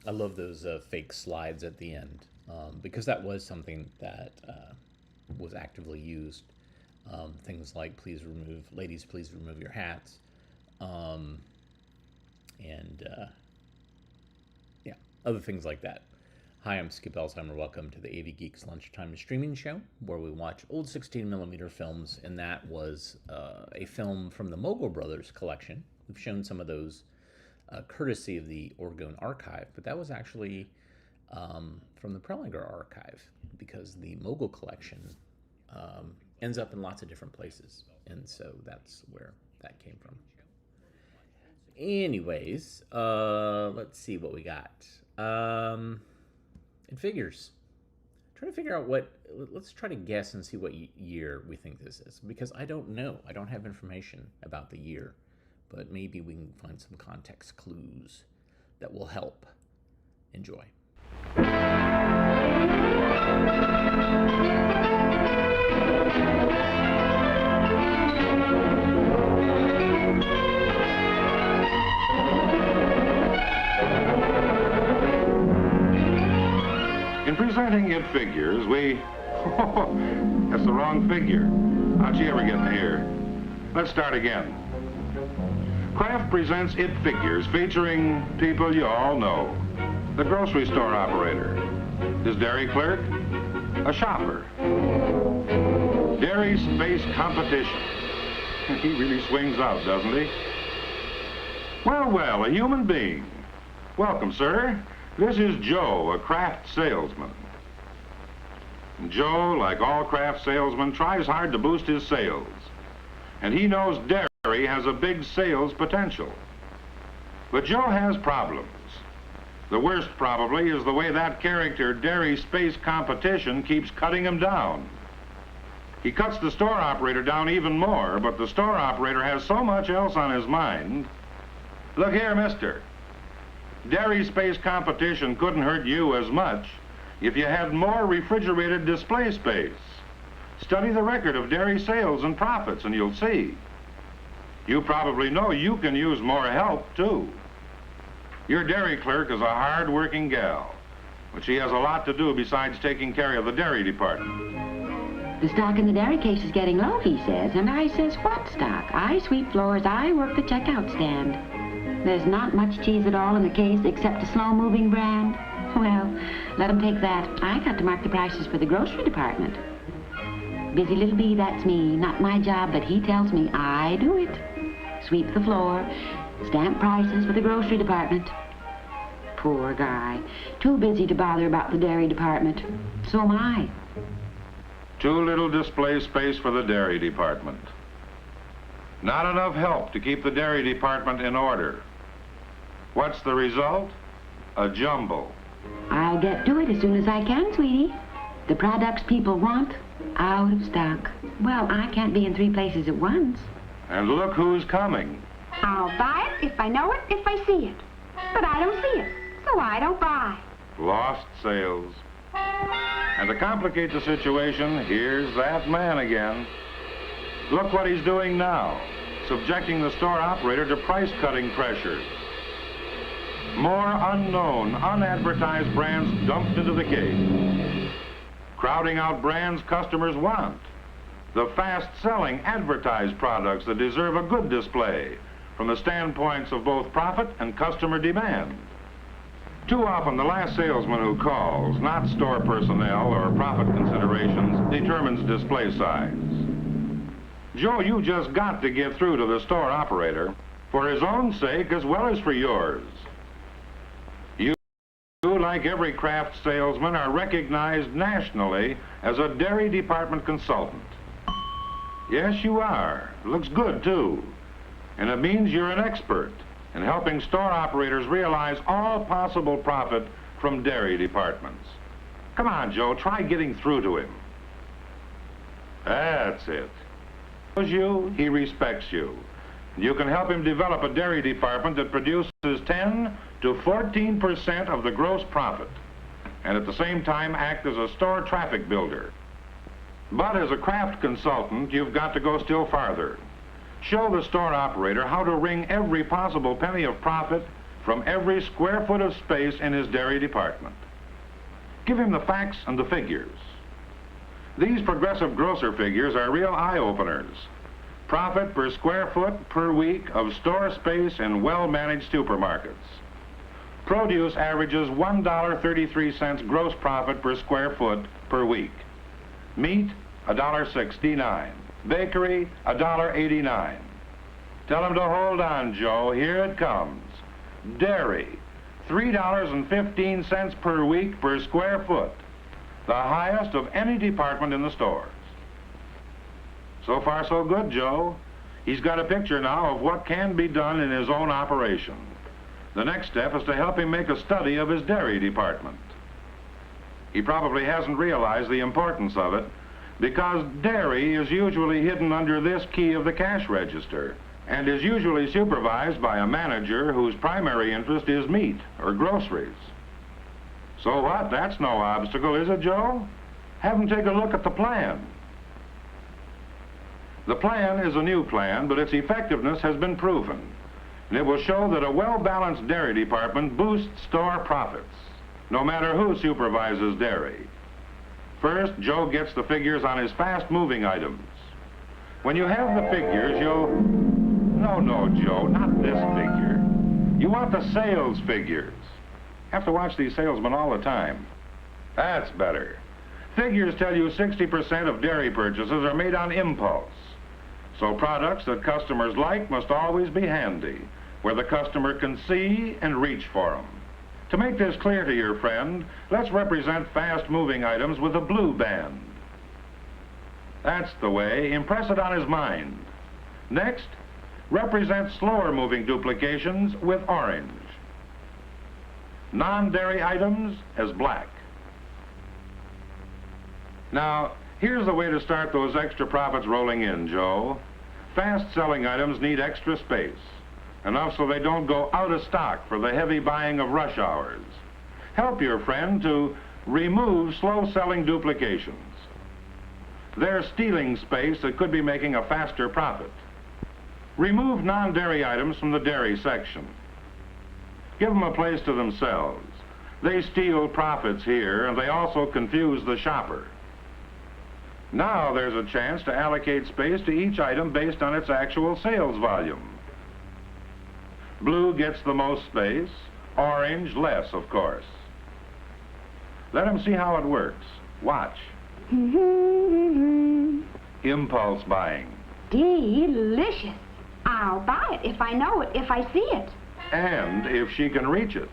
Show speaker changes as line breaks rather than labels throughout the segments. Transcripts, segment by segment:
I love those fake slides at the end because that was something that was actively used. Things like ladies, please remove your hats. Um, and yeah, other things like that. Hi, I'm Skip Elsheimer. Welcome to the AV Geeks Lunchtime Streaming Show, where we watch old 16mm films, and that was a film from the Mogul Brothers collection. We've shown some of those courtesy of the Oregon Archive, but that was actually from the Prelinger Archive because the Mogul collection ends up in lots of different places, and so that's where that came from. Anyways, let's see what we got. It figures. Try to figure out what. Let's try to guess and see what year we think this is, because I don't know. I don't have information about the year, but maybe we can find some context clues that will help. Enjoy.
In presenting It Figures, we... that's the wrong figure. How'd you ever get in here? Let's start again. Kraft presents It Figures, featuring people you all know. The grocery store operator, his dairy clerk, a shopper. Dairy space competition. He really swings out, doesn't he? Well, a human being. Welcome, sir. This is Joe, a Kraft salesman. Joe, like all Kraft salesmen, tries hard to boost his sales. And he knows dairy has a big sales potential. But Joe has problems. The worst, probably, is the way that character, Dairy Space Competition, keeps cutting him down. He cuts the store operator down even more, but the store operator has so much else on his mind. Look here, mister. Dairy Space Competition couldn't hurt you as much if you had more refrigerated display space. Study the record of dairy sales and profits and you'll see. You probably know you can use more help, too. Your dairy clerk is a hard-working gal, but she has a lot to do besides taking care of the dairy department.
The stock in the dairy case is getting low, he says, and I says, what stock? I sweep floors, I work the checkout stand. There's not much cheese at all in the case except a slow-moving brand. Well, let him take that. I got to mark the prices for the grocery department. Busy little bee, that's me. Not my job, but he tells me I do it. Sweep the floor, stamp prices for the grocery department. Poor guy. Too busy to bother about the dairy department. So am I.
Too little display space for the dairy department. Not enough help to keep the dairy department in order. What's the result? A jumble.
I'll get to it as soon as I can, sweetie. The products people want, out of stock. Well, I can't be in 3 places at once.
And look who's coming.
I'll buy it if I know it, if I see it. But I don't see it, so I don't buy.
Lost sales. And to complicate the situation, here's that man again. Look what he's doing now, subjecting the store operator to price-cutting pressures. More unknown, unadvertised brands dumped into the case. Crowding out brands customers want. The fast-selling advertised products that deserve a good display from the standpoints of both profit and customer demand. Too often, the last salesman who calls, not store personnel or profit considerations, determines display size. Joe, you just got to get through to the store operator for his own sake as well as for yours. You, like every Kraft salesman, are recognized nationally as a dairy department consultant. Yes, you are. Looks good, too. And it means you're an expert in helping store operators realize all possible profit from dairy departments. Come on, Joe, try getting through to him. That's it. You, he respects you. You can help him develop a dairy department that produces 10 to 14% of the gross profit, and at the same time act as a store traffic builder. But as a Kraft consultant, you've got to go still farther. Show the store operator how to wring every possible penny of profit from every square foot of space in his dairy department. Give him the facts and the figures. These progressive grocer figures are real eye-openers. Profit per square foot per week of store space in well-managed supermarkets. Produce averages $1.33 gross profit per square foot per week. Meat, $1.69. Bakery, $1.89. Tell him to hold on, Joe. Here it comes. Dairy, $3.15 per week per square foot. The highest of any department in the stores. So far, so good, Joe. He's got a picture now of what can be done in his own operation. The next step is to help him make a study of his dairy department. He probably hasn't realized the importance of it because dairy is usually hidden under this key of the cash register and is usually supervised by a manager whose primary interest is meat or groceries. So what? That's no obstacle, is it, Joe? Have him take a look at the plan. The plan is a new plan, but its effectiveness has been proven. And it will show that a well-balanced dairy department boosts store profits, no matter who supervises dairy. First, Joe gets the figures on his fast-moving items. When you have the figures, you'll... No, Joe, not this figure. You want the sales figures. Have to watch these salesmen all the time. That's better. Figures tell you 60% of dairy purchases are made on impulse. So products that customers like must always be handy, where the customer can see and reach for them. To make this clear to your friend, let's represent fast-moving items with a blue band. That's the way. Impress it on his mind. Next, represent slower-moving duplications with orange. Non-dairy items as black. Now, here's the way to start those extra profits rolling in, Joe. Fast-selling items need extra space, enough so they don't go out of stock for the heavy buying of rush hours. Help your friend to remove slow-selling duplications. They're stealing space that could be making a faster profit. Remove non-dairy items from the dairy section. Give them a place to themselves. They steal profits here, and they also confuse the shopper. Now there's a chance to allocate space to each item based on its actual sales volume. Blue gets the most space, orange less, of course. Let them see how it works. Watch. Impulse buying.
Delicious. I'll buy it if I know it, if I see it.
And if she can reach it.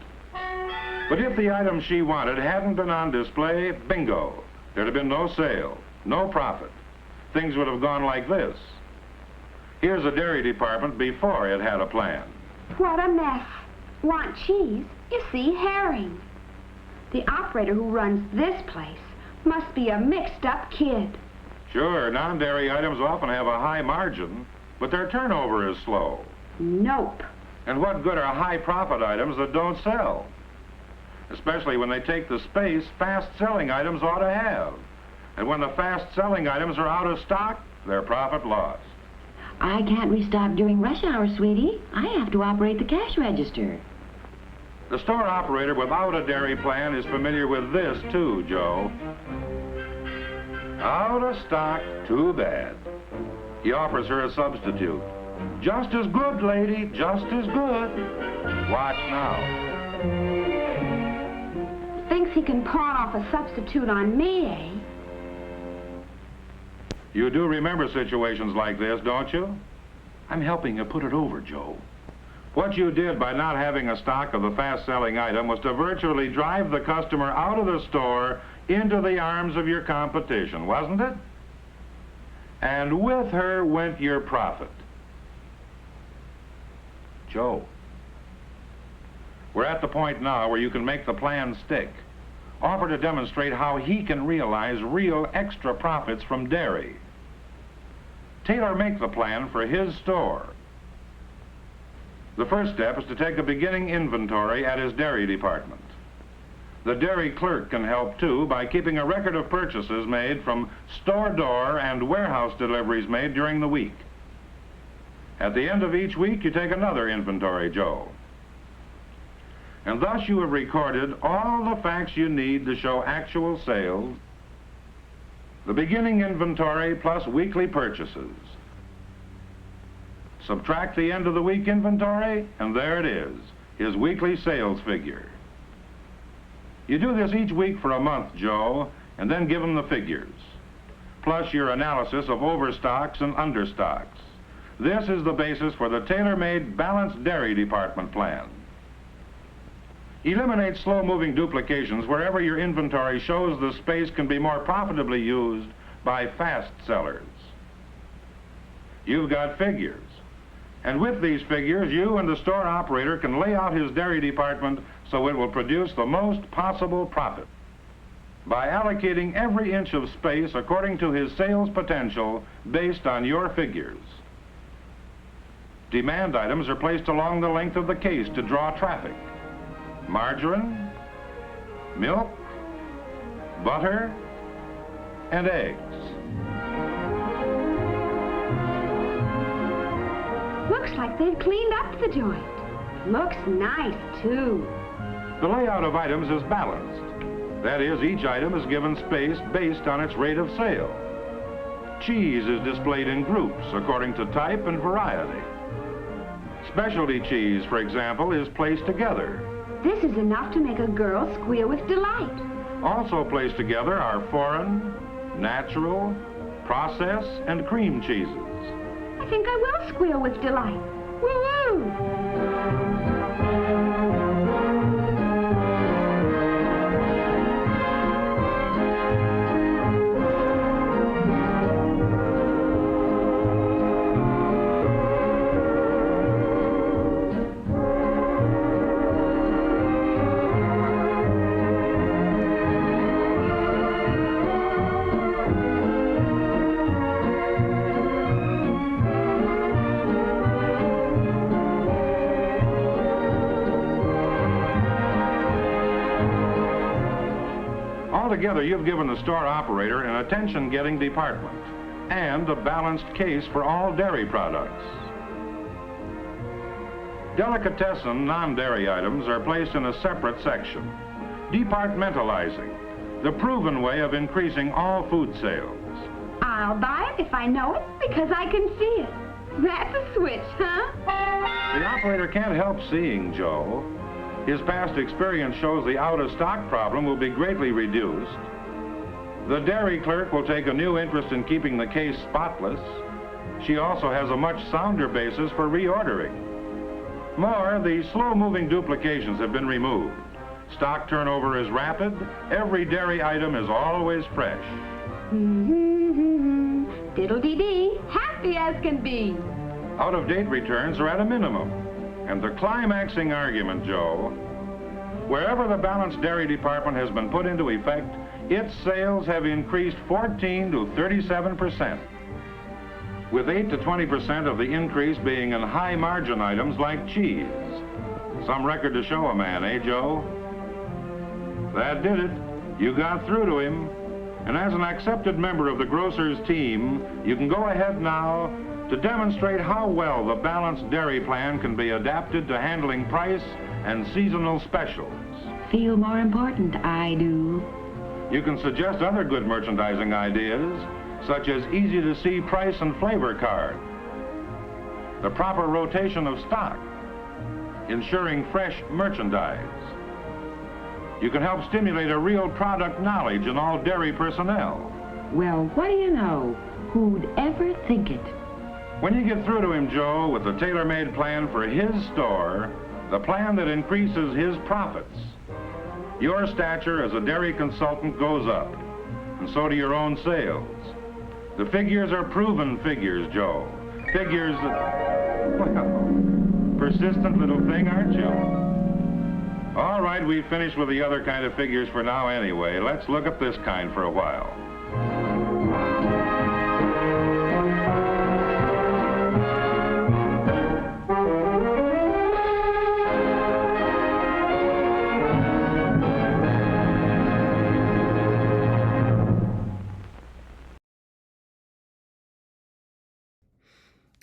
But if the item she wanted hadn't been on display, bingo. There'd have been no sale, no profit. Things would have gone like this. Here's the dairy department before it had a plan.
What a mess. Want cheese? You see, herring. The operator who runs this place must be a mixed-up kid.
Sure, non-dairy items often have a high margin, but their turnover is slow.
Nope.
And what good are high-profit items that don't sell? Especially when they take the space fast-selling items ought to have. And when the fast-selling items are out of stock, they're profit lost.
I can't restock during rush hour, sweetie. I have to operate the cash register.
The store operator without a dairy plan is familiar with this, too, Joe. Out of stock, too bad. He offers her a substitute. Just as good, lady, just as good. Watch now.
Thinks he can pawn off a substitute on me, eh?
You do remember situations like this, don't you? I'm helping you put it over, Joe. What you did by not having a stock of the fast-selling item was to virtually drive the customer out of the store into the arms of your competition, wasn't it? And with her went your profit. Joe, we're at the point now where you can make the plan stick. Offer to demonstrate how he can realize real extra profits from dairy. Tailor-make the plan for his store. The first step is to take a beginning inventory at his dairy department. The dairy clerk can help too by keeping a record of purchases made from store door and warehouse deliveries made during the week. At the end of each week, you take another inventory, Joe. and thus you have recorded all the facts you need to show actual sales, the beginning inventory plus weekly purchases. Subtract the end of the week inventory, and there it is, his weekly sales figure. You do this each week for a month, Joe, and then give him the figures, plus your analysis of overstocks and understocks. This is the basis for the tailor-made balanced dairy department plan. Eliminate slow-moving duplications wherever your inventory shows the space can be more profitably used by fast sellers. You've got figures. And with these figures, you and the store operator can lay out his dairy department so it will produce the most possible profit. By allocating every inch of space according to his sales potential based on your figures. Demand items are placed along the length of the case to draw traffic. Margarine, milk, butter, and eggs.
Looks like they've cleaned up the joint. Looks nice, too.
The layout of items is balanced. That is, each item is given space based on its rate of sale. Cheese is displayed in groups according to type and variety. Specialty cheese, for example, is placed together.
This is enough to make a girl squeal with delight.
Also placed together are foreign, natural, processed, and cream cheeses.
I think I will squeal with delight. Woo-woo!
Altogether, you've given the store operator an attention-getting department and a balanced case for all dairy products. Delicatessen non-dairy items are placed in a separate section, departmentalizing, the proven way of increasing all food sales.
I'll buy it if I know it, because I can see it. That's a switch, huh?
The operator can't help seeing, Joe. His past experience shows the out-of-stock problem will be greatly reduced. The dairy clerk will take a new interest in keeping the case spotless. She also has a much sounder basis for reordering. More, the slow-moving duplications have been removed. Stock turnover is rapid. Every dairy item is always fresh.
Diddle-dee-dee, happy as can be.
Out-of-date returns are at a minimum. And the climaxing argument, Joe, wherever the balanced dairy department has been put into effect, its sales have increased 14 to 37%, with 8 to 20% of the increase being in high-margin items like cheese. Some record to show a man, eh, Joe? That did it. You got through to him. And as an accepted member of the grocer's team, you can go ahead now to demonstrate how well the balanced dairy plan can be adapted to handling price and seasonal specials.
Feel more important, I do.
You can suggest other good merchandising ideas, such as easy-to-see price and flavor card, the proper rotation of stock, ensuring fresh merchandise. You can help stimulate a real product knowledge in all dairy personnel.
Well, what do you know? Who'd ever think it?
When you get through to him, Joe, with the tailor-made plan for his store, the plan that increases his profits, your stature as a dairy consultant goes up, and so do your own sales. The figures are proven figures, Joe. Figures that, well, persistent little thing, aren't you? All right, we've finished with the other kind of figures for now anyway. Let's look at this kind for a while.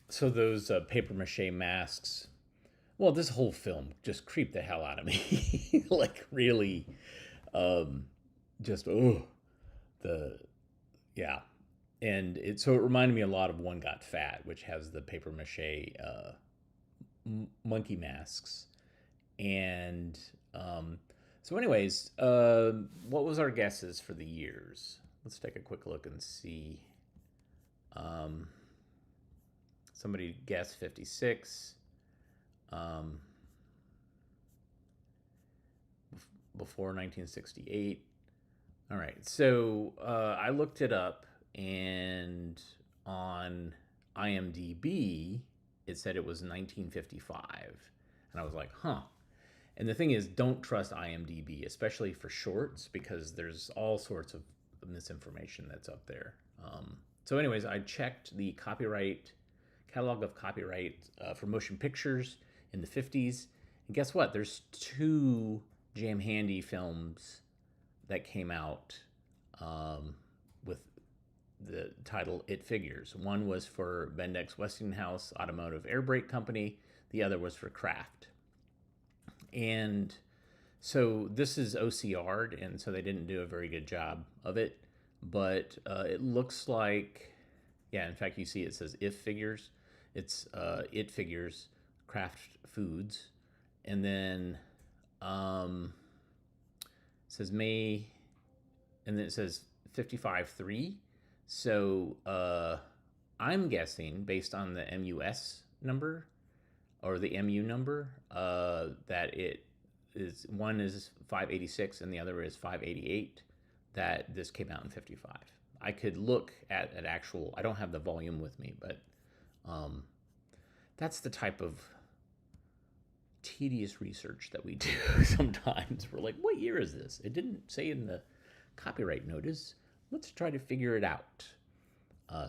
So those papier-mâché masks Well, this whole film just creeped the hell out of me. Like, really, just, oh, the, yeah. And so it reminded me a lot of One Got Fat, which has the paper mache monkey masks. And so anyways, what was our guesses for the years? Let's take a quick look and see. Somebody guessed 56. Before 1968. All right, so I looked it up, and on IMDb, it said it was 1955. And I was like, huh. And the thing is, don't trust IMDb, especially for shorts, because there's all sorts of misinformation that's up there. So anyways, I checked the catalog of copyright for motion pictures in the 50s. And guess what? There's 2 Jam Handy films that came out with the title It Figures. One was for Bendix Westinghouse Automotive Air Brake Company. The other was for Kraft. And so this is OCR'd, and so they didn't do a very good job of it. But it looks like, yeah, in fact, you see it says If Figures. It's It Figures, Kraft Foods. And then it says May, and then it says 55.3. So I'm guessing, based on the MUS number, or the MU number, that it is, one is 586 and the other is 588, that this came out in 55. I could look at an actual, I don't have the volume with me, but that's the type of tedious research that we do sometimes. We're like, what year is this? It didn't say in the copyright notice. Let's try to figure it out.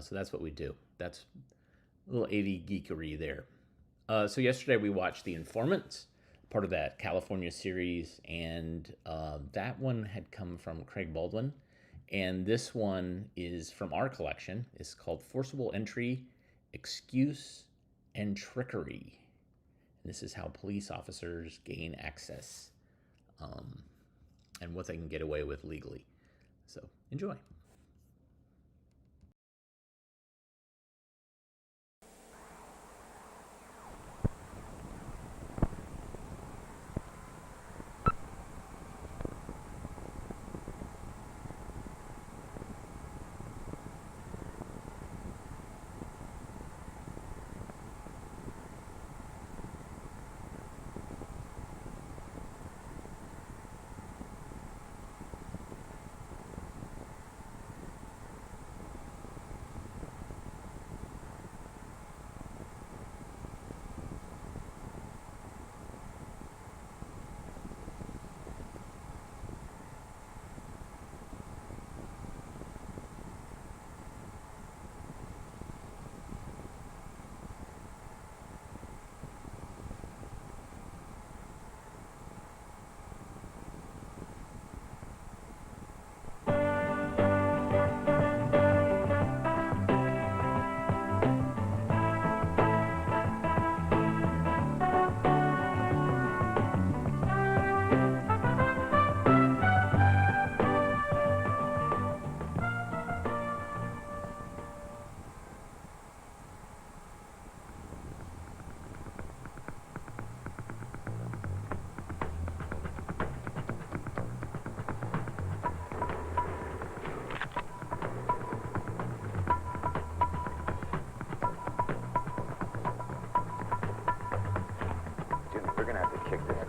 So that's what we do. That's a little AV geekery there. So yesterday we watched The Informant, part of that California series, and that one had come from Craig Baldwin, and this one is from our collection. It's called Forcible Entry, Excuse, and Trickery. And this is how police officers gain access and what they can get away with legally. So enjoy.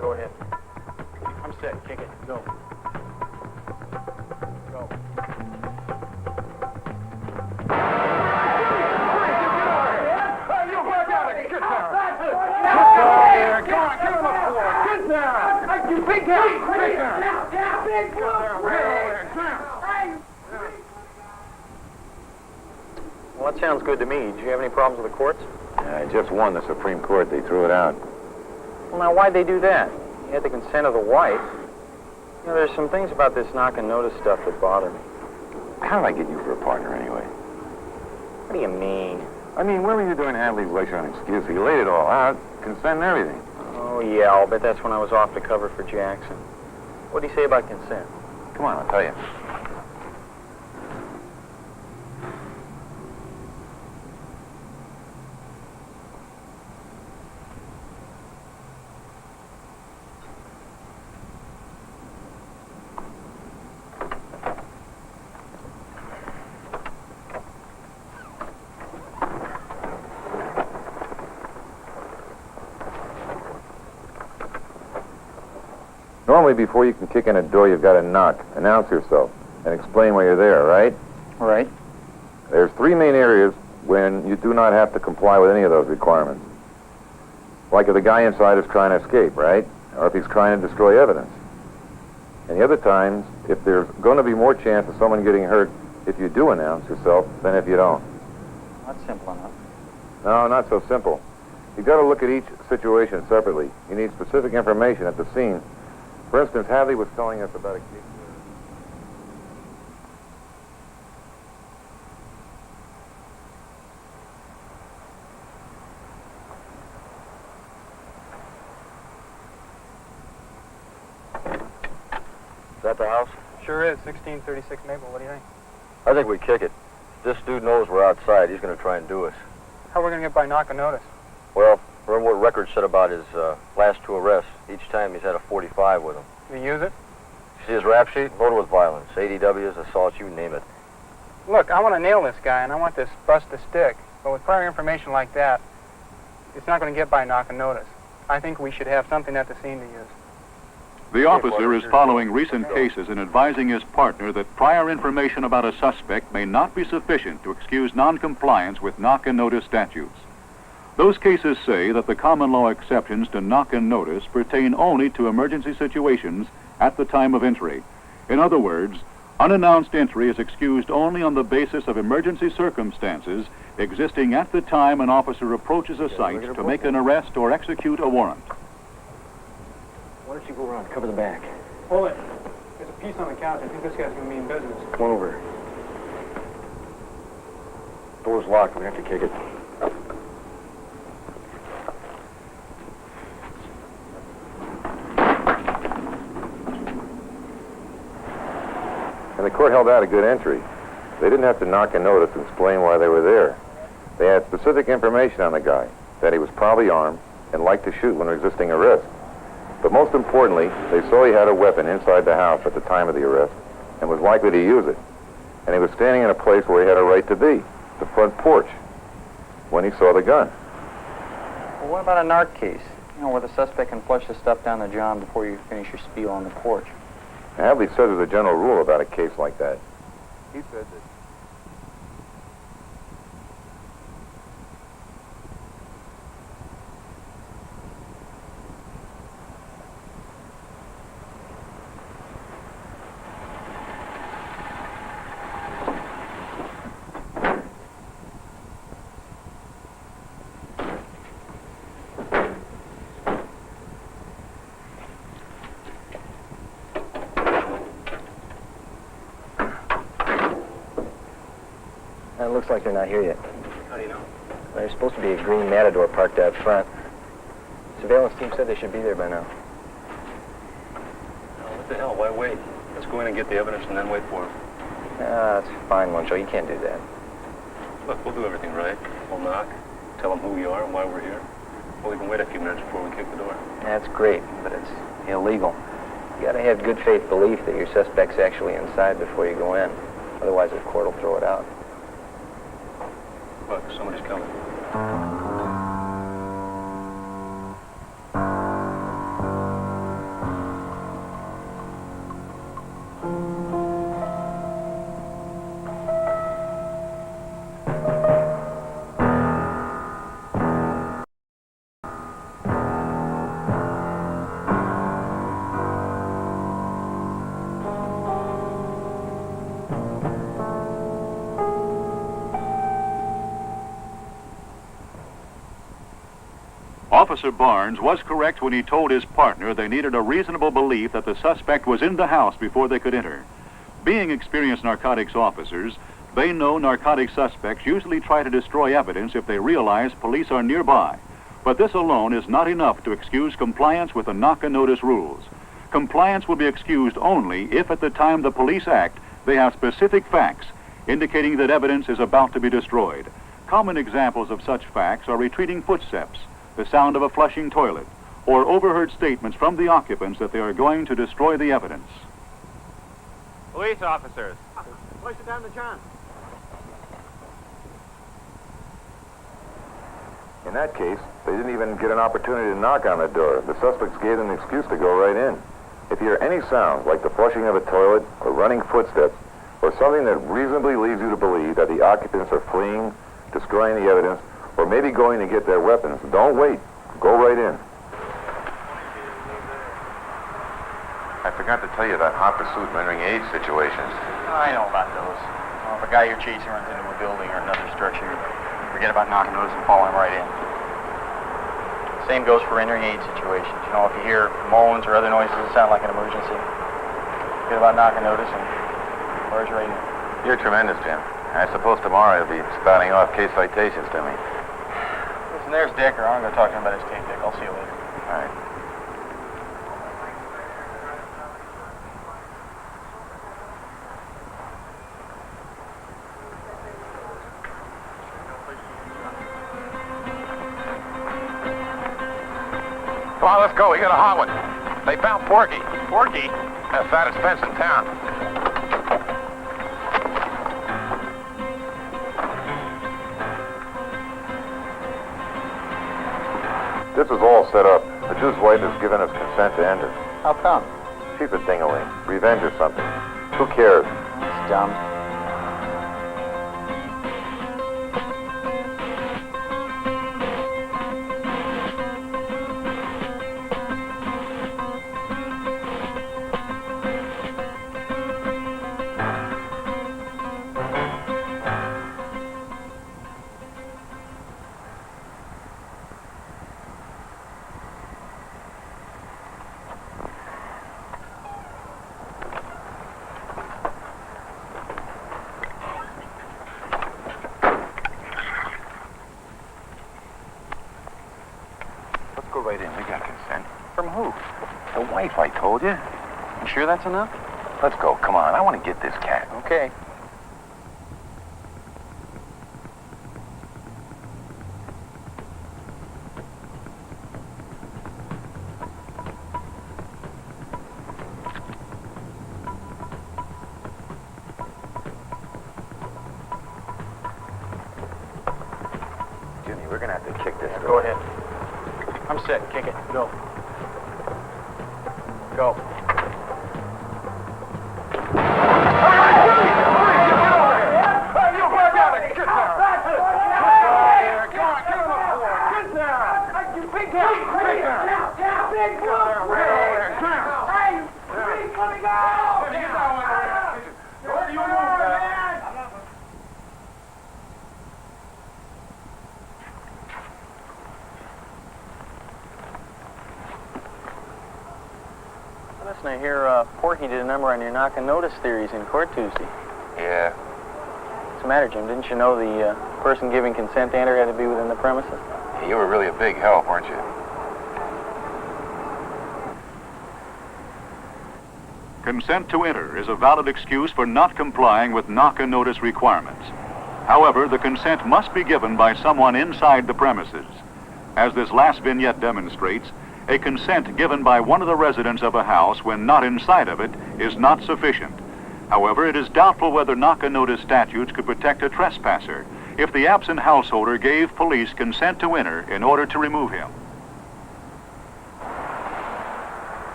Go ahead. I'm set. Kick it. Go. Go.
Well, that sounds good to me. Did you have any problems with the courts?
I just won the Supreme Court. They threw it out.
Well, now, why'd they do that? You had the consent of the wife. You know, there's some things about this knock and notice stuff that bother me.
How did I get you for a partner anyway?
What do you mean?
I mean, where were you doing Hadley's lecture on excuse? He laid it all out, consent and everything.
Oh, yeah, I'll bet that's when I was off to cover for Jackson. What'd he say about consent?
Come on, I'll tell you. Normally, before you can kick in a door, you've got to knock, announce yourself, and explain why you're there, right?
Right.
There's three main areas when you do not have to comply with any of those requirements. Like if the guy inside is trying to escape, right? Or if he's trying to destroy evidence. And the other times, if there's going to be more chance of someone getting hurt if you do announce yourself than if you don't.
That's simple enough.
No, not so simple. You've got to look at each situation separately. You need specific information at the scene. For instance, Hadley was telling us about a case.
Is that the house?
Sure is. 1636 Maple. What do you think?
I think we kick it. This dude knows we're outside. He's going to try and do us.
How are we going to get by knock and notice?
Well, remember what record said about his last two arrests? Each time he's had a 45 with him.
Do you use it?
See his rap sheet? Loaded with violence. ADWs, assaults, you name it.
Look, I want to nail this guy, and I want this bust to stick. But with prior information like that, it's not going to get by knock and notice. I think we should have something at the scene to use.
The officer is following recent cases and advising his partner that prior information about a suspect may not be sufficient to excuse noncompliance with knock and notice statutes. Those cases say that the common law exceptions to knock and notice pertain only to emergency situations at the time of entry. In other words, unannounced entry is excused only on the basis of emergency circumstances existing at the time an officer approaches a site to make an arrest or execute a warrant.
Why don't you go around, cover the back?
Hold it. There's a piece on the couch. I think this guy's going to mean business.
Come on over. Door's locked. We have to kick it.
And the court held out a good entry. They didn't have to knock and notice and explain why they were there. They had specific information on the guy, that he was probably armed and liked to shoot when resisting arrest. But most importantly, they saw he had a weapon inside the house at the time of the arrest and was likely to use it. And he was standing in a place where he had a right to be, the front porch, when he saw the gun.
Well, what about a narc case? You know, where the suspect can flush the stuff down the john before you finish your spiel on the porch.
Hadley says there's a general rule about a case like that. He said that...
It looks like they're not here yet.
How do you know?
There's supposed to be a green Matador parked out front. Surveillance team said they should be there by now.
What the hell? Why wait? Let's go in and get the evidence and then wait for him.
That's fine, Moncho. You can't do that.
Look, we'll do everything right. We'll knock, tell them who we are and why we're here. Well, we can wait a few minutes before we kick the door.
That's great, but it's illegal. You gotta have good faith belief that your suspect's actually inside before you go in. Otherwise, the court will throw it out.
Look, somebody's coming.
Officer Barnes was correct when he told his partner they needed a reasonable belief that the suspect was in the house before they could enter. Being experienced narcotics officers, they know narcotic suspects usually try to destroy evidence if they realize police are nearby, But this alone is not enough to excuse compliance with the knock-and-notice rules. Compliance will be excused only if at the time the police act, they have specific facts indicating that evidence is about to be destroyed. Common examples of such facts are retreating footsteps, the sound of a flushing toilet, or overheard statements from the occupants that they are going to destroy the evidence.
Police officers.
Place it down to John.
In that case, they didn't even get an opportunity to knock on the door. The suspects gave them an excuse to go right in. If you hear any sounds like the flushing of a toilet or running footsteps or something that reasonably leads you to believe that the occupants are fleeing, destroying the evidence, or maybe going to get their weapons, don't wait. Go right in.
I forgot to tell you that hot pursuit rendering aid situations.
I know about those. Well, if a guy you're chasing runs into a building or another structure, forget about knocking notice and following right in. Same goes for rendering aid situations. You know, if you hear moans or other noises that sound like an emergency, forget about knocking notice and barge right in.
You're tremendous, Jim. I suppose tomorrow you'll be spouting off case citations to me.
Listen, there's Dicker. I'm going to go talk to him about his tape, Dick. I'll see you later.
All right. Come on, let's go. We got a hot one. They found Porky.
Porky?
The fattest fence in town.
This is all set up. The Jew's wife has given us consent to enter.
How come?
She's a ding-a-ling. Revenge or something. Who cares?
It's dumb.
Go right in. We got consent.
From who?
The wife, I told you.
You sure that's enough?
Let's go. Come on. I want to get this cat.
Okay.
Jimmy, we're going to have to kick this
Go
door.
ahead. I'm set. Kick it. Go. Go. Listen, I hear Porky did a number on your knock and notice theories in court Tuesday.
Yeah.
What's the matter, Jim? Didn't you know the person giving consent to enter had to be within the premises?
You were really a big help, weren't you?
Consent to enter is a valid excuse for not complying with knock-and-notice requirements. However, the consent must be given by someone inside the premises. As this last vignette demonstrates, a consent given by one of the residents of a house when not inside of it is not sufficient. However, it is doubtful whether knock-and-notice statutes could protect a trespasser if the absent householder gave police consent to enter in order to remove him.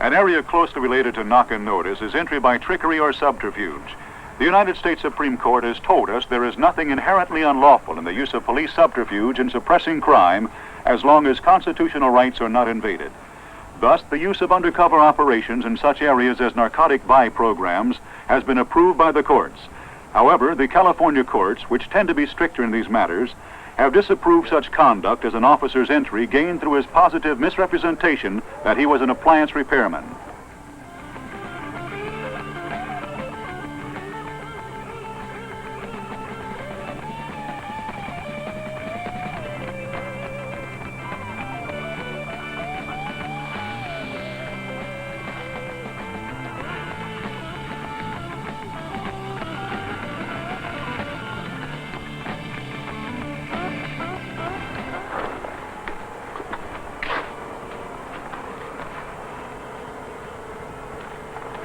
An area closely related to knock-and-notice is entry by trickery or subterfuge. The United States Supreme Court has told us there is nothing inherently unlawful in the use of police subterfuge in suppressing crime as long as constitutional rights are not invaded. Thus, the use of undercover operations in such areas as narcotic buy programs has been approved by the courts. However, the California courts, which tend to be stricter in these matters, have disapproved such conduct as an officer's entry gained through his positive misrepresentation that he was an appliance repairman.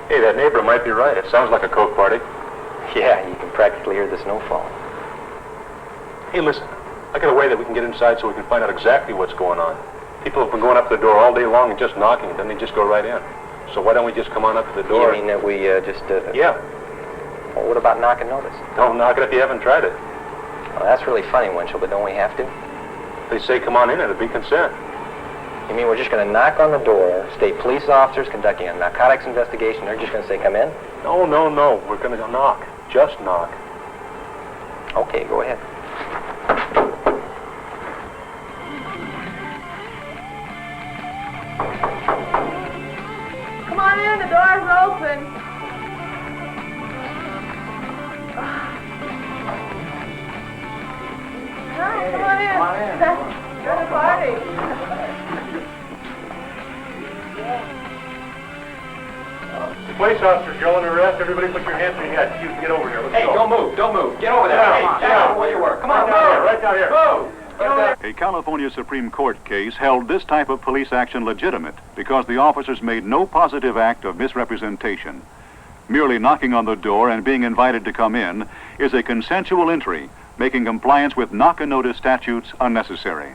Hey, that neighbor might be right. It sounds like a coke party.
Yeah, you can practically hear the snowfall.
Hey, listen. I got a way that we can get inside so we can find out exactly what's going on. People have been going up to the door all day long and just knocking, and then they just go right in. So why don't we just come on up to the door?
You mean that we just...
Yeah.
Well, what about knock and notice?
Don't knock it if you haven't tried it.
Well, that's really funny, Winchell, but don't we have to?
They say come on in, it'll be consent.
You mean we're just going to knock on the door, state police officers conducting a narcotics investigation, they're just going to say come in?
No, no, no. We're going to knock. Just knock.
Okay, go ahead.
Come on in, the door's open. Hi, come on in. Come on in. You're the party.
Police officer, Joe, under arrest. Everybody put your hands in your head. You can get over here. Let's
Hey,
go.
don't move, don't move. Get over there.
Yeah,
Hey, get over where you were. Come on, move.
Right down here.
Move. Get over there.
A California Supreme Court case held this type of police action legitimate because the officers made no positive act of misrepresentation. Merely knocking on the door and being invited to come in is a consensual entry, making compliance with knock-and-notice statutes unnecessary.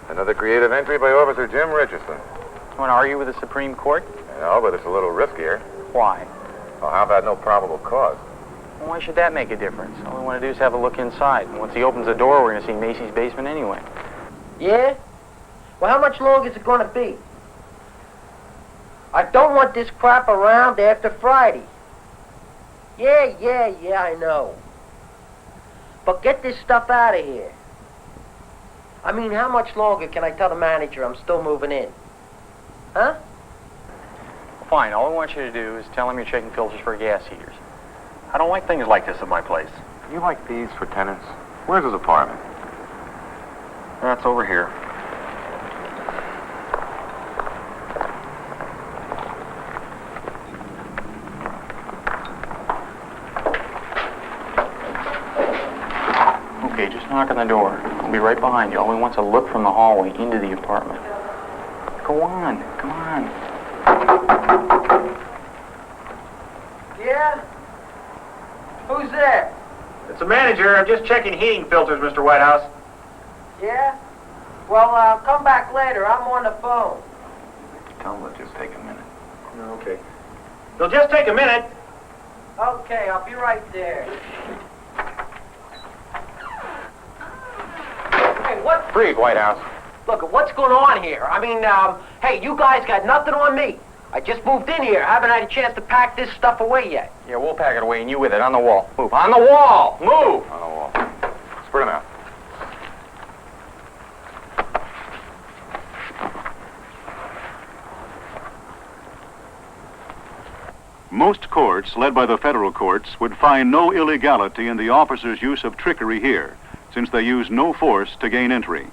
Another creative entry by Officer Jim Richardson.
You want to argue with the Supreme Court?
No, but it's a little riskier.
Why?
Well, how about no probable cause?
Well, why should that make a difference? All we want to do is have a look inside. And once he opens the door, we're going to see Macy's basement anyway.
Yeah? Well, how much longer is it going to be? I don't want this crap around after Friday. Yeah, I know. But get this stuff out of here. I mean, how much longer can I tell the manager I'm still moving in? Huh?
Fine. All I want you to do is tell him you're checking filters for gas heaters.
I don't like things like this at my place.
You like these for tenants? Where's his apartment?
That's over here.
Okay, just knock on the door. I'll be right behind you. All we want is a look from the hallway into the apartment. Go on. Come on.
Yeah? Who's there?
It's the manager. I'm just checking heating filters, Mr. Whitehouse.
Yeah? Well, come back later. I'm on the phone.
Tell him it'll just take a minute.
Okay. It'll just take a minute.
Okay, I'll be right there. Hey, what?
Breathe, Whitehouse.
Look, what's going on here? I mean, hey, you guys got nothing on me. I just moved in here. I haven't had a chance to pack this stuff away yet.
Yeah, we'll pack it away and you with it. On the wall. Move. On the wall! Move!
On the wall. Spread him out.
Most courts, led by the federal courts, would find no illegality in the officers' use of trickery here, since they use no force to gain entry.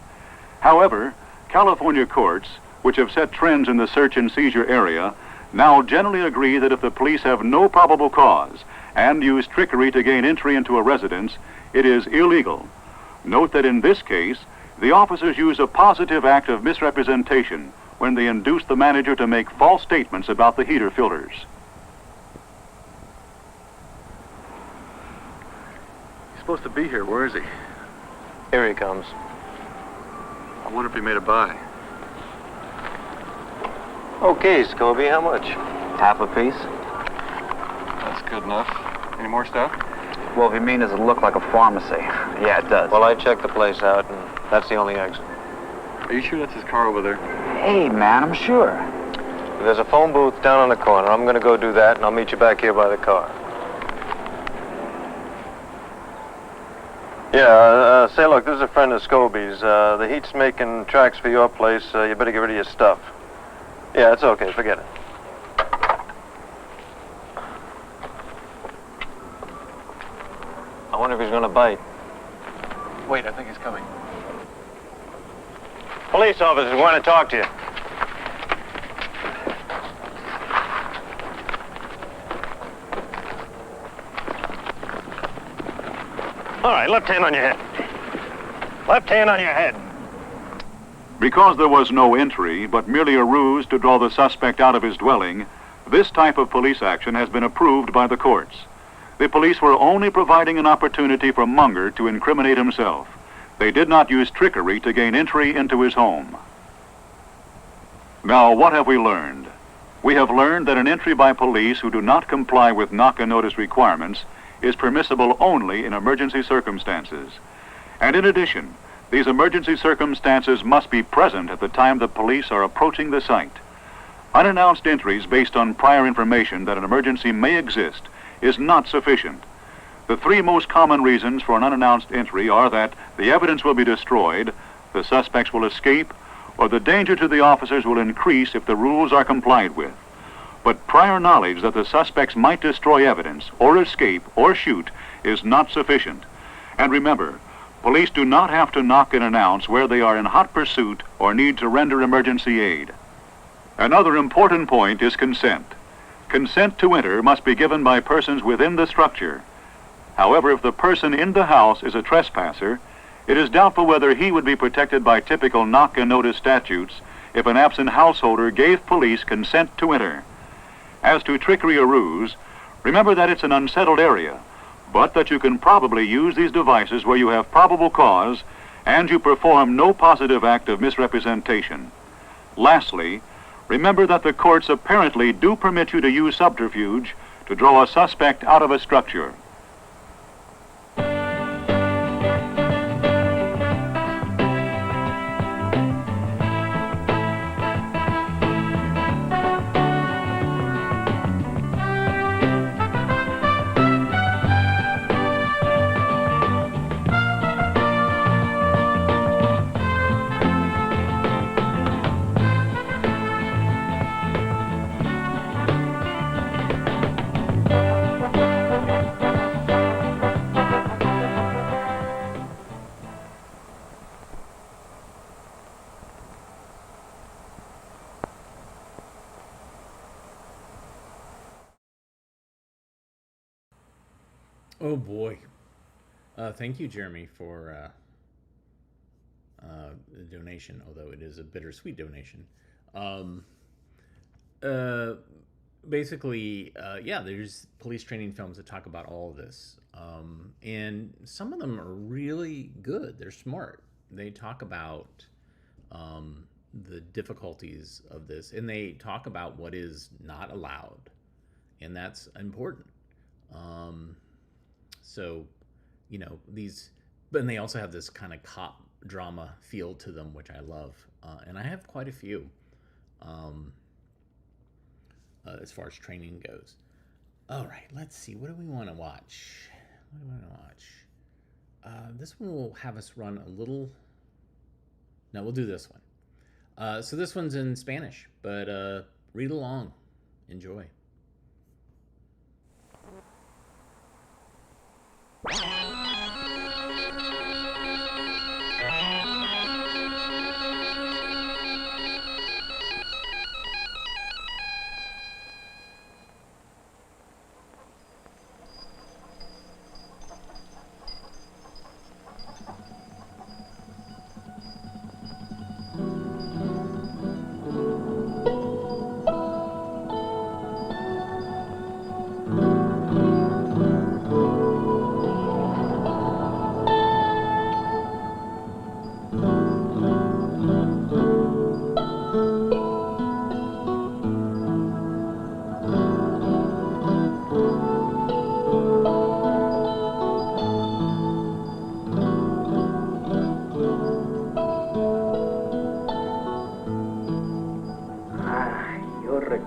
However, California courts, which have set trends in the search and seizure area, now generally agree that if the police have no probable cause and use trickery to gain entry into a residence, it is illegal. Note that in this case, the officers use a positive act of misrepresentation when they induce the manager to make false statements about the heater filters.
He's supposed to be here. Where is he?
Here he comes.
I wonder if he made a buy.
Okay, Scobie, how much? Half a piece.
That's good enough. Any more stuff?
Well, if you mean, does it look like a pharmacy? Yeah, it does.
Well, I checked the place out, and that's the only exit.
Are you sure that's his car over there?
Hey, man, I'm sure.
There's a phone booth down on the corner. I'm going to go do that, and I'll meet you back here by the car. Yeah, say, look, this is a friend of Scobie's. The heat's making tracks for your place. You better get rid of your stuff. Yeah, it's okay. Forget it. I wonder if he's going to bite.
Wait, I think he's coming.
Police officers want to talk to you. All right, left hand on your head. Left hand on your head.
Because there was no entry, but merely a ruse to draw the suspect out of his dwelling, this type of police action has been approved by the courts. The police were only providing an opportunity for Munger to incriminate himself. They did not use trickery to gain entry into his home. Now, what have we learned? We have learned that an entry by police who do not comply with knock-and-notice requirements is permissible only in emergency circumstances. And in addition, these emergency circumstances must be present at the time the police are approaching the site. Unannounced entries based on prior information that an emergency may exist is not sufficient. The three most common reasons for an unannounced entry are that the evidence will be destroyed, the suspects will escape, or the danger to the officers will increase if the rules are complied with. But prior knowledge that the suspects might destroy evidence, or escape, or shoot is not sufficient. And remember, police do not have to knock and announce where they are in hot pursuit or need to render emergency aid. Another important point is consent. Consent to enter must be given by persons within the structure. However, if the person in the house is a trespasser, it is doubtful whether he would be protected by typical knock and notice statutes if an absent householder gave police consent to enter. As to trickery or ruse, remember that it's an unsettled area, but that you can probably use these devices where you have probable cause and you perform no positive act of misrepresentation. Lastly, remember that the courts apparently do permit you to use subterfuge to draw a suspect out of a structure.
Oh boy. Thank you, Jeremy, for the donation, although it is a bittersweet donation. Basically, yeah, there's police training films that talk about all of this. And some of them are really good. They're smart. They talk about the difficulties of this, and they talk about what is not allowed. And that's important. So, you know, these, but they also have this kind of cop drama feel to them, which I love. And I have quite a few as far as training goes. All right, let's see. What do we want to watch? What do we want to watch? This one will have us run a little. No, we'll do this one. So this one's in Spanish, but read along. Enjoy.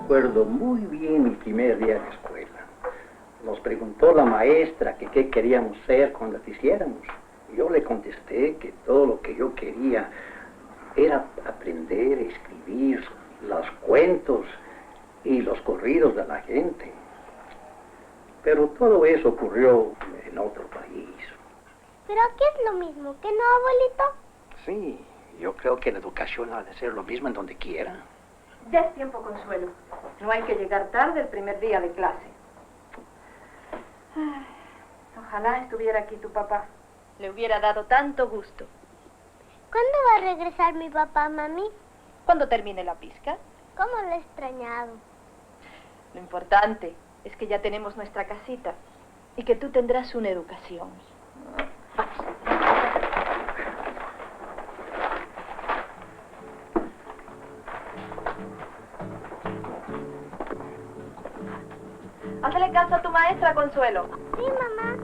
recuerdo muy bien mi primer día de escuela. Nos preguntó la maestra que qué queríamos ser cuando quisiéramos. Yo le contesté que todo lo que yo quería era aprender a escribir los cuentos y los corridos de la gente. Pero todo eso ocurrió en otro país.
¿Pero aquí es lo mismo que no, abuelito?
Sí, yo creo que la educación ha de ser lo mismo en donde quiera.
Ya es tiempo, Consuelo. No hay que llegar tarde el primer día de clase. Ay, ojalá estuviera aquí tu papá. Le hubiera dado tanto gusto.
¿Cuándo va a regresar mi papá, mami?
Cuando termine la pizca.
¿Cómo lo he extrañado?
Lo importante es que ya tenemos nuestra casita y que tú tendrás una educación. Hazle caso a tu maestra, Consuelo.
Sí, mamá.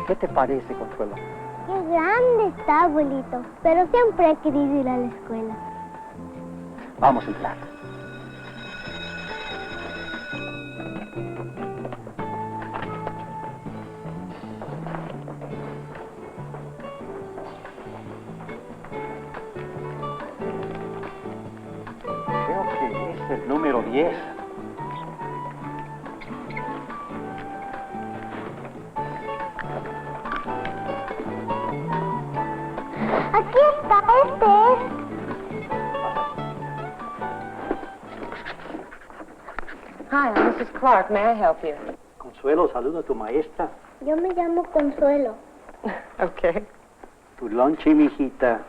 ¿Qué te parece, Consuelo?
Qué grande está, abuelito. Pero siempre he querido ir a la escuela.
Vamos a entrar. Creo que es el número 10.
Aquí está, este es.
Hi, I'm Mrs. Clark. May I help you?
Consuelo, saluda a tu maestra.
Yo me llamo Consuelo.
Okay.
Tu lonche, mijita.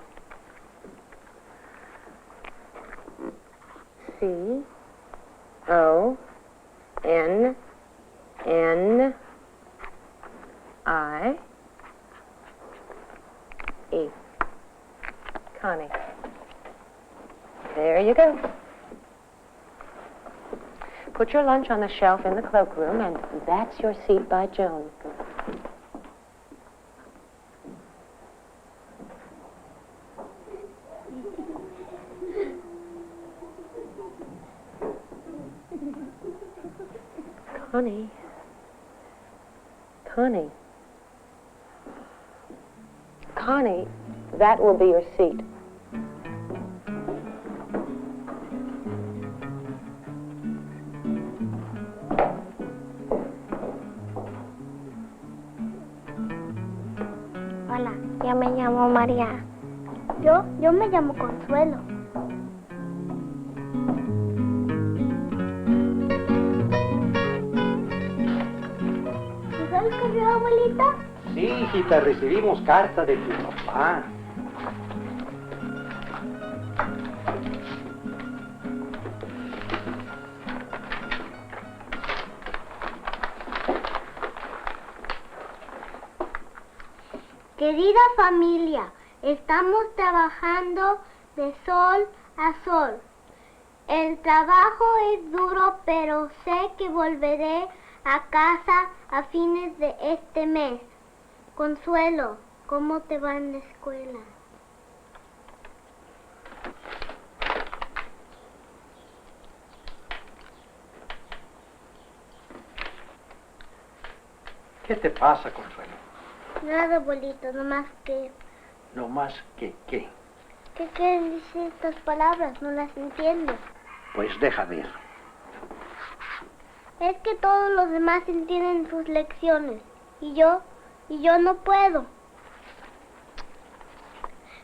C-O-N-N-I-E. Connie. There you go. Put your lunch on the shelf in the cloakroom, and that's your seat by Joan. Connie. Connie. Connie, that will be your seat.
Hola, yo me llamo María. Yo me llamo Consuelo. ¿Consuelo escribió, abuelita?
Sí, hijita, recibimos carta de tu papá.
Querida familia, estamos trabajando de sol a sol. El trabajo es duro, pero sé que volveré a casa a fines de este mes. Consuelo, ¿cómo te va en la escuela?
¿Qué te pasa, Consuelo?
Nada, abuelito, nomás que...
No más que qué.
¿Qué quieren decir estas palabras? No las entiendo.
Pues deja ver.
Es que todos los demás entienden sus lecciones. Y yo no puedo.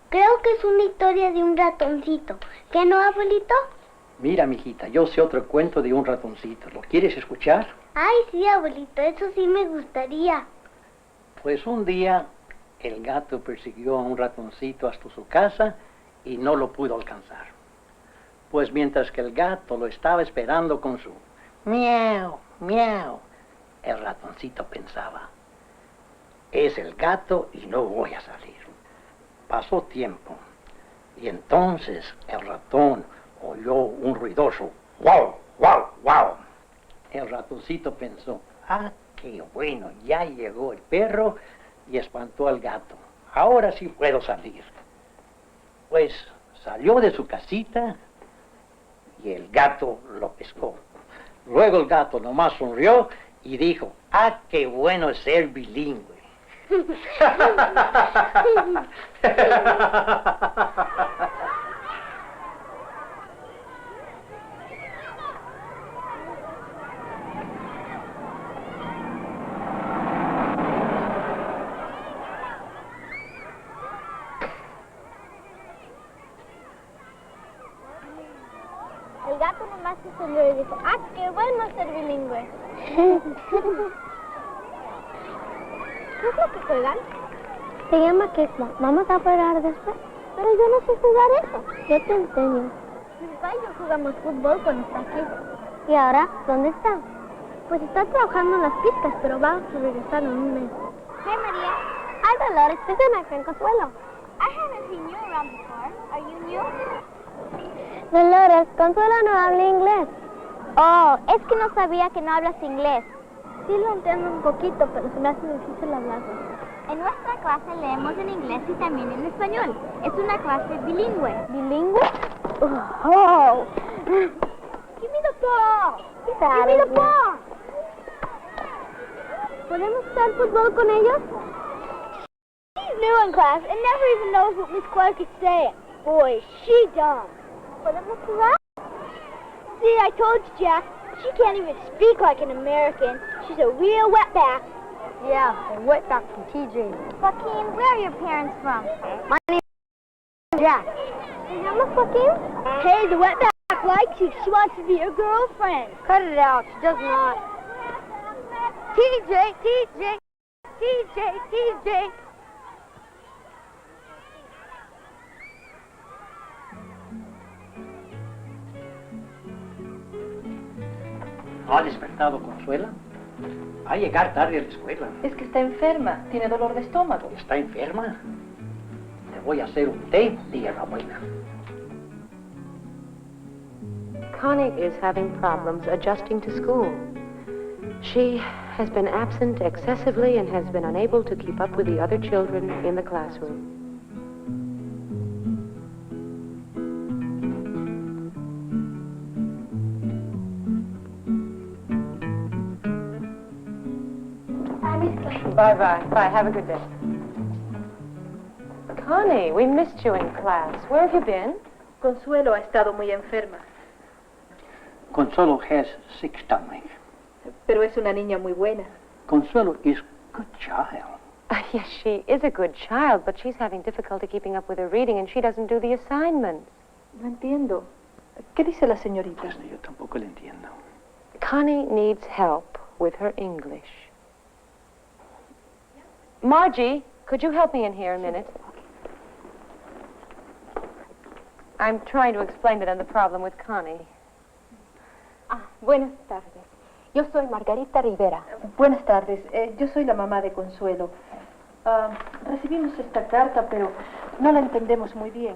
Creo que es una historia de un ratoncito. ¿Qué no, abuelito?
Mira, mijita, yo sé otro cuento de un ratoncito. ¿Lo quieres escuchar?
Ay, sí, abuelito, eso sí me gustaría.
Pues un día el gato persiguió a un ratoncito hasta su casa y no lo pudo alcanzar. Pues mientras que el gato lo estaba esperando con su miau, miau, el ratoncito pensaba, es el gato y no voy a salir. Pasó tiempo y entonces el ratón oyó un ruidoso guau, guau, guau. El ratoncito pensó, qué bueno, ya llegó el perro y espantó al gato. Ahora sí puedo salir. Pues salió de su casita y el gato lo pescó. Luego el gato nomás sonrió y dijo, qué bueno es ser bilingüe.
El gato nomás se sonrió y dijo, qué bueno ser bilingüe. ¿Qué es lo que juegan? Se llama kickball. Vamos a jugar después. Pero yo no sé jugar eso. Yo te enseño. Mi papá y yo jugamos fútbol cuando está aquí. ¿Y ahora? ¿Dónde está? Pues está trabajando en las pistas, pero va a regresar en un mes. Hey, María. Hi, Dolores. This is my friend Consuelo. I haven't seen you around before. Are you new? Dolores, Consuelo no habla inglés. Oh, es que no sabía que no hablas inglés. Sí lo entiendo un poquito, pero se me hace difícil hablarlo. En nuestra clase leemos en inglés y también en español. Es una clase bilingüe. ¿Bilingüe? Oh. Give me the ball. Give me the ball. ¿Podemos jugar fútbol con ellos? She's new in class and never even knows what Miss Clark is saying. Boy, is she dumb. ¿Podemos jugar? See, I told you, Jack. She can't even speak like an American. She's a real wetback. Yeah, a wetback from TJ. Joaquin, where are your parents from? My name is Jack. ¿Te llamas Joaquin? Hey, the wetback likes you. She wants to be your girlfriend. Cut it out. She does not. TJ, TJ, TJ, TJ.
¿No ha despertado Consuela? Va a llegar tarde a la escuela.
Es que está enferma, tiene dolor de estómago.
¿Está enferma? Le voy a hacer un té de hierbabuena.
Connie is having problems adjusting to school. She has been absent excessively and has been unable to keep up with the other children in the classroom. Bye-bye. Bye. Have a good day. Connie, we missed you in class. Where have you been?
Consuelo ha estado muy enferma.
Consuelo has sick stomach.
Pero es una niña muy buena.
Consuelo is a good child.
Yes, she is a good child, but she's having difficulty keeping up with her reading, and she doesn't do the assignments.
No entiendo. ¿Qué dice la señorita?
Pues yo tampoco le entiendo.
Connie needs help with her English. Margie, could you help me in here a minute? I'm trying to explain to them the problem with Connie.
Buenas tardes.
Yo soy Margarita Rivera.
Buenas tardes. Yo soy la mamá de Consuelo. Recibimos esta carta, pero no la entendemos muy bien.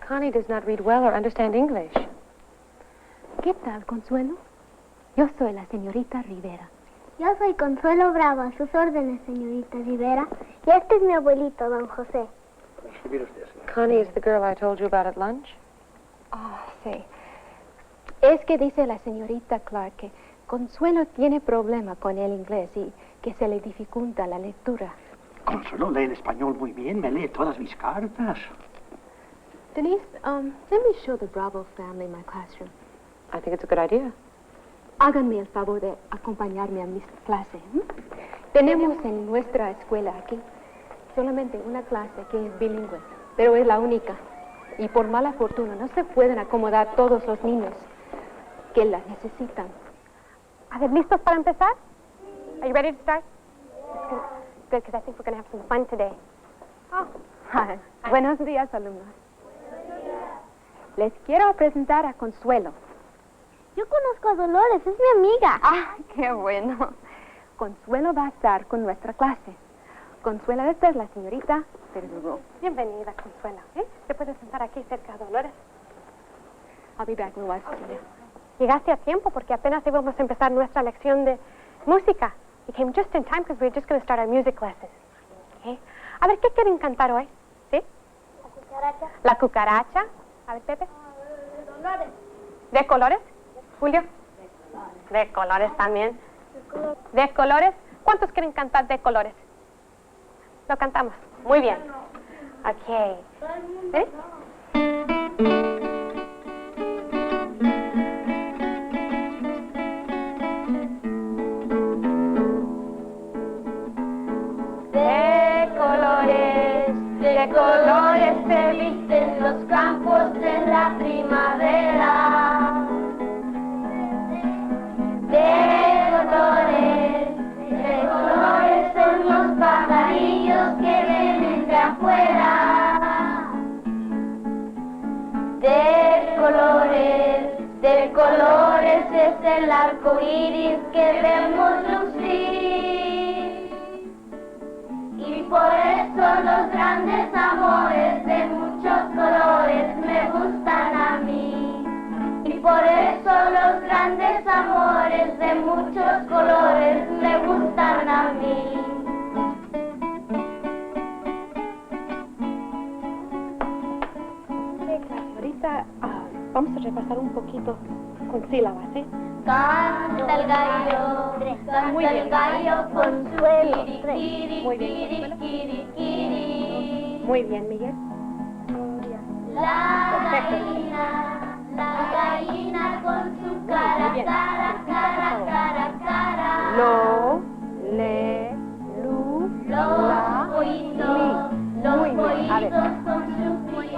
Connie does not read well or understand English.
¿Qué tal, Consuelo? Yo soy la señorita Rivera. Yo soy Consuelo Bravo, a sus órdenes, señorita Rivera. Y este es mi abuelito, don José.
Connie is the girl I told you about at lunch?
Ah, sí. Es que dice la señorita Clark que Consuelo tiene problema con el inglés y que se le dificulta la lectura.
Consuelo lee el español muy bien, me lee todas mis cartas.
Denise, let me show the Bravo family my classroom.
I think it's a good idea.
Háganme el favor de acompañarme a mi clase. Tenemos en nuestra escuela aquí solamente una clase que es bilingüe, pero es la única. Y por mala fortuna no se pueden acomodar todos los niños que la necesitan.
A ver, ¿listos para empezar? Are you ready to start? Good, because I think we're going to have some fun today.
Oh. Hi. Buenos días, alumnos. Les quiero presentar a Consuelo.
Yo conozco a Dolores, es mi amiga.
Ah, qué bueno. Consuelo va a estar con nuestra clase. Consuelo, esta es la señorita Brrrrr.
Bienvenida, Consuelo. ¿Te puedes sentar aquí cerca de Dolores?
I'll be back in a while.
Llegaste a tiempo porque apenas íbamos a empezar nuestra lección de música. You came just in time because we were just going to start our music lessons. Okay. A ver, ¿qué quieren cantar hoy? ¿Sí?
La cucaracha.
La cucaracha. A ver, Pepe.
De Dolores.
¿De colores? Julio. De colores también. ¿De colores? ¿Cuántos quieren cantar de colores? Lo cantamos. Muy bien. Ok. ¿Sí?
De colores se visten los campos en la primavera. De colores son los pajarillos que vienen de afuera. De colores es el arco iris que vemos lucir. Y por eso los grandes amores de muchos colores me gustan a mí. Y por eso los grandes amores de muchos colores me gustan a mí.
Ahorita vamos a repasar un poquito con sílabas, ¿sí?
Canta el gallo, Consuelo.
Muy bien, Consuelo. Muy bien, Miguel.
La gallina con su cara.
Lo, le, lu, la,
Los pollitos con su pío.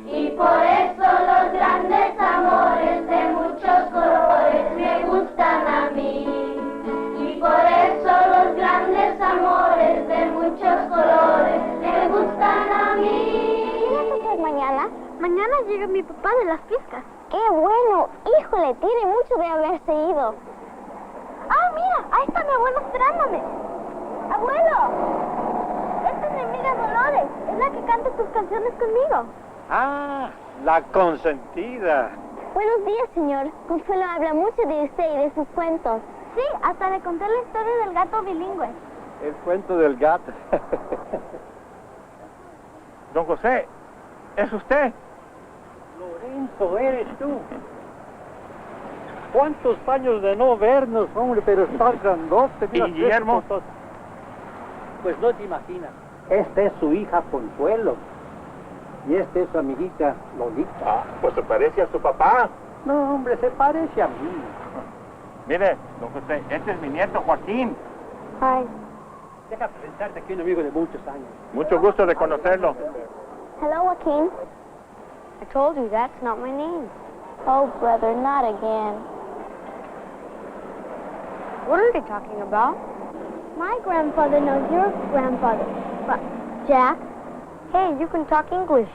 Y por eso los grandes amores de muchos colores me gustan a mí. Y por eso los grandes amores de muchos colores me gustan a mí. ¿Qué vas a hacer mañana? Mañana llega mi papá de las fiestas. ¡Qué bueno! Híjole, tiene mucho de haberse ido. ¡Ah, mira! Ahí está mi abuelo esperándome. ¡Abuelo! Esta es mi amiga Dolores. Es la que canta tus canciones conmigo.
Ah, la consentida.
Buenos días, señor. Consuelo habla mucho de usted y de sus cuentos. Sí, hasta le conté la historia del gato bilingüe.
El cuento del gato.
Don José, ¿es usted?
Lorenzo, eres tú. ¿Cuántos años de no vernos, hombre? Pero estás grandote.
¿Y Guillermo?
Pues no te imaginas. Esta es su hija Consuelo. Y esta es su amiguita Lolita.
Ah, pues se parece a su papá.
No, hombre, se parece a mí.
Mire, don José, este es mi nieto Joaquín.
Ay.
Deja presentarte aquí un amigo de muchos años.
Mucho gusto de conocerlo.
Hello, Joaquin. I told you that's not my name. Oh, brother, not again.
What are they talking about?
My grandfather knows your grandfather. Jack? Hey, you can talk English.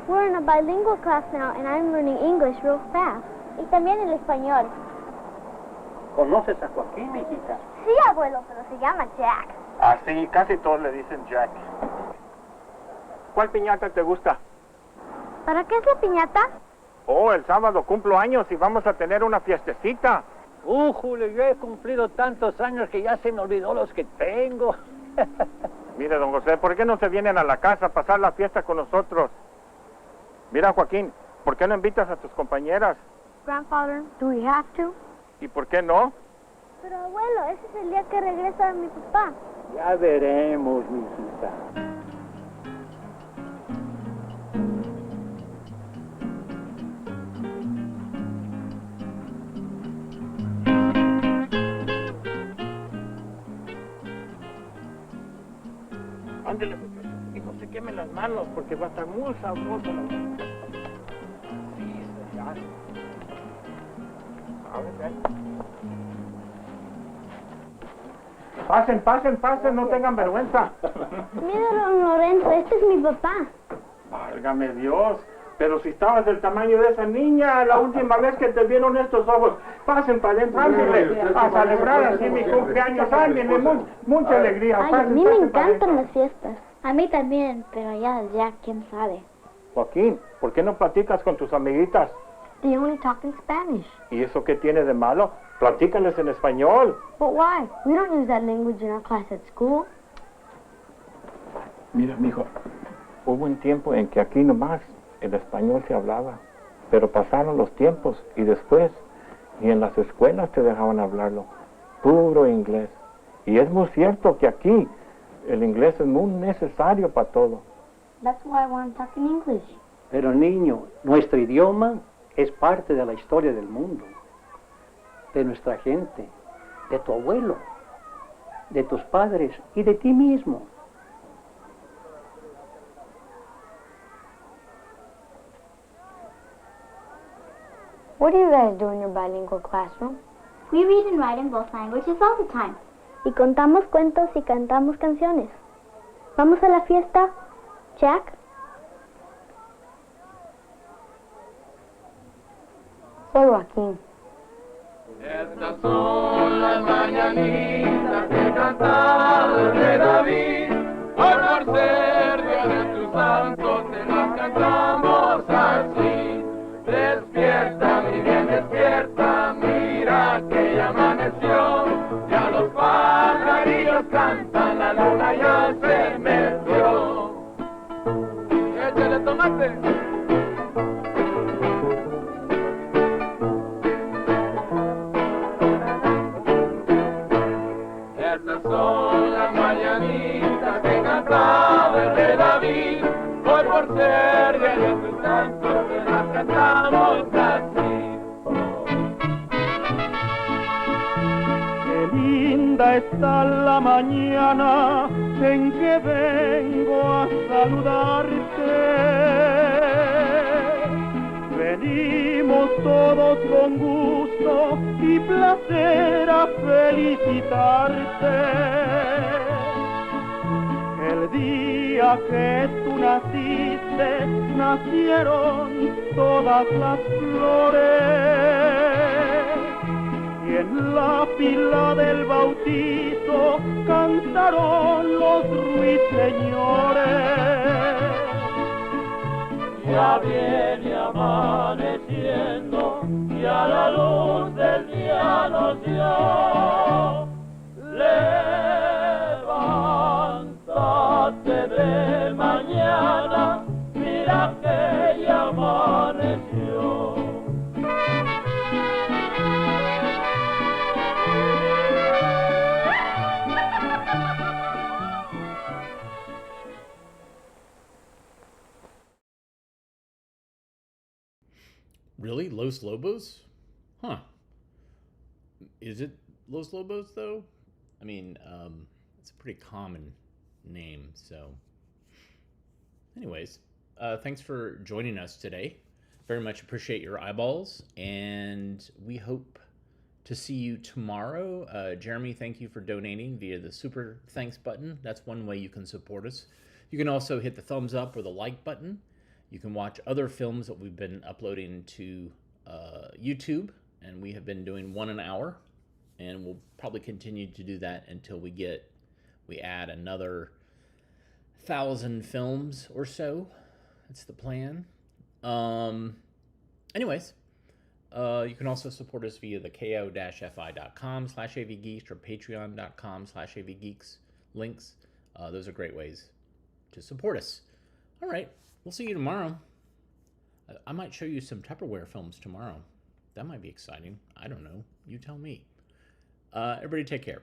We're in a bilingual class now, and I'm learning English real fast. Y también el español.
¿Conoces a Joaquín, hijita?
Sí, abuelo, pero se llama Jack.
Ah, sí, casi todos le dicen Jack. ¿Cuál piñata te gusta?
¿Para qué es la piñata?
Oh, el sábado cumplo años y vamos a tener una fiestecita.
Julio, yo he cumplido tantos años que ya se me olvidó los que tengo.
Mire, don José, ¿por qué no se vienen a la casa a pasar la fiesta con nosotros? Mira, Joaquín, ¿por qué no invitas a tus compañeras?
Grandfather, do we have to?
¿Y por qué no?
Pero abuelo, ese es el día que regresa mi papá.
Ya veremos, mijita.
Ándale, y no se quemen las manos porque va a estar muy sabroso. Sí, ya. A ver, ven. Pasen, no tengan vergüenza.
Mira, don Lorenzo, este es mi papá.
Válgame Dios, pero si estabas del tamaño de esa niña la última vez que te vieron estos ojos. Pasen para adentro, ándenle, a celebrar así mi cumpleaños, ándenle, mucha alegría.
Ay, a mí me encantan las fiestas. A mí también, pero ya, quién sabe.
Joaquín, ¿por qué no platicas con tus amiguitas?
They only talk in Spanish.
¿Y eso qué tiene de malo? Platícales en español.
But why? We don't use that language in our class at school.
Mira, mijo, hubo un tiempo en que aquí nomás el español se hablaba, pero pasaron los tiempos y después ni en las escuelas te dejaban hablarlo, puro inglés. Y es muy cierto que aquí el inglés es muy necesario para todo.
That's why I want to talk in English.
Pero niño, nuestro idioma es parte de la historia del mundo, de nuestra gente, de tu abuelo, de tus padres y de ti mismo.
What do you guys do in your bilingual classroom?
We read and write in both languages all the time.
Y contamos cuentos y cantamos canciones. ¿Vamos a la fiesta, Jack? Soy Joaquín.
Estas son las mañanitas que cantaba el rey David. Hoy por ser día de tus santos te las cantamos así. Despierta, mi bien, despierta, mira que ya amaneció. Ya los pajarillos cantan, la luna ya se metió. ¡Échale tomate! Estas son las mañanitas que cantaba el rey David. Hoy por ser día de tus santos te las cantamos así. Qué linda está la mañana en que vengo a saludarte. Venimos todos con gusto y placer a felicitarte. El día que tú naciste, nacieron todas las flores. Y en la fila del bautizo cantaron los ruiseñores. Ya viene amaneciendo y a la luz del día nos dio. Levántate de mañana, mira que ya amaneció.
Really? Los Lobos? Huh. Is it Los Lobos, though? I mean, it's a pretty common name, so... Anyways, thanks for joining us today. Very much appreciate your eyeballs, and we hope to see you tomorrow. Jeremy, thank you for donating via the Super Thanks button. That's one way you can support us. You can also hit the thumbs up or the like button. You can watch other films that we've been uploading to YouTube, and we have been doing 1 an hour, and we'll probably continue to do that until we add another 1,000 films or so. That's the plan. Anyways, you can also support us via the ko-fi.com/avgeeks or patreon.com/avgeeks links. Those are great ways to support us. All right, we'll see you tomorrow. I might show you some Tupperware films tomorrow. That might be exciting. I don't know. You tell me. Everybody take care.